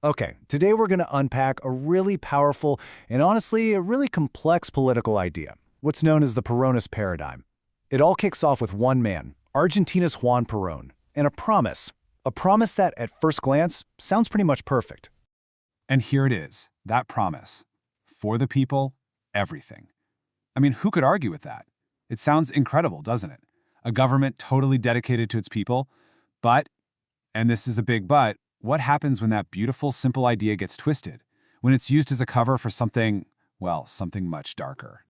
Okay, today we're going to unpack a really powerful and honestly a really complex political idea, what's known as the Peronist paradigm. It all kicks off with one man, Argentina's Juan Perón, and a promise that at first glance sounds pretty much perfect. And here it is, that promise. For the people, everything. I mean, who could argue with that? It sounds incredible, doesn't it? A government totally dedicated to its people. But, and this is a big but, what happens when that beautiful, simple idea gets twisted? When it's used as a cover for something, well, something much darker.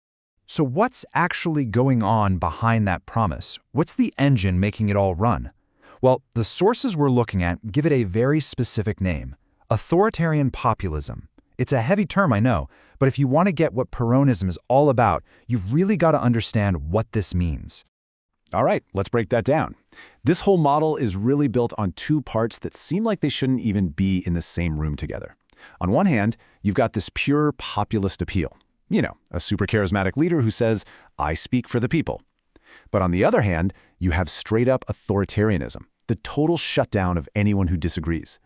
So what's actually going on behind that promise? What's the engine making it all run? Well, the sources we're looking at give it a very specific name: authoritarian populism. It's a heavy term, I know, but if you want to get what Peronism is all about, you've really got to understand what this means. All right, let's break that down. This whole model is really built on two parts that seem like they shouldn't even be in the same room together. On one hand, you've got this pure populist appeal. You know, a super charismatic leader who says, "I speak for the people." But on the other hand, you have straight-up authoritarianism, the total shutdown of anyone who disagrees.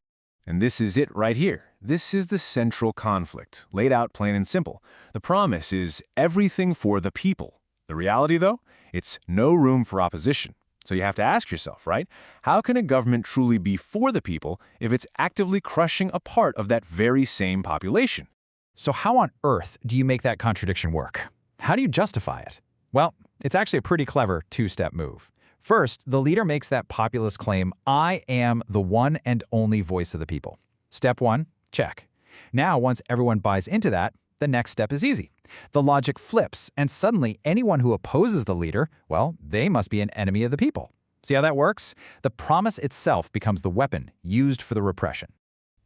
And this is it right here. This is the central conflict, laid out plain and simple. The promise is everything for the people. The reality, though, it's no room for opposition. So you have to ask yourself, right? How can a government truly be for the people if it's actively crushing a part of that very same population? So how on earth do you make that contradiction work? How do you justify it? Well, it's actually a pretty clever two-step move. First, the leader makes that populist claim, "I am the one and only voice of the people." Step one, check. Now, once everyone buys into that, the next step is easy. The logic flips, and suddenly anyone who opposes the leader, well, they must be an enemy of the people. See how that works? The promise itself becomes the weapon used for the repression.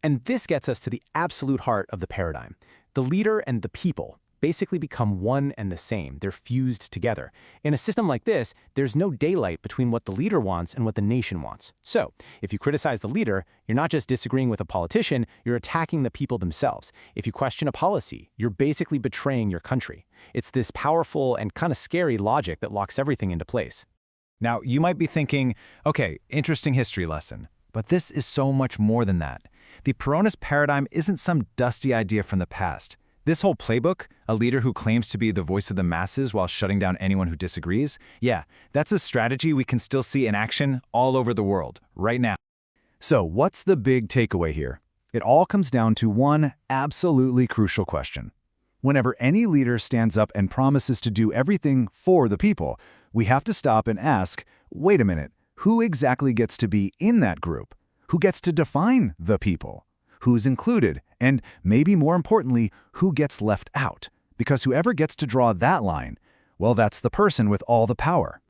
And this gets us to the absolute heart of the paradigm. The leader and the people basically become one and the same. They're fused together. In a system like this, there's no daylight between what the leader wants and what the nation wants. So, if you criticize the leader, you're not just disagreeing with a politician, you're attacking the people themselves. If you question a policy, you're basically betraying your country. It's this powerful and kind of scary logic that locks everything into place. Now, you might be thinking, okay, interesting history lesson. But this is so much more than that. The Peronist paradigm isn't some dusty idea from the past. This whole playbook, a leader who claims to be the voice of the masses while shutting down anyone who disagrees, yeah, that's a strategy we can still see in action all over the world, right now. So what's the big takeaway here? It all comes down to one absolutely crucial question. Whenever any leader stands up and promises to do everything for the people, we have to stop and ask, wait a minute, who exactly gets to be in that group? Who gets to define the people? Who's included? And maybe more importantly, who gets left out? Because whoever gets to draw that line, well, that's the person with all the power.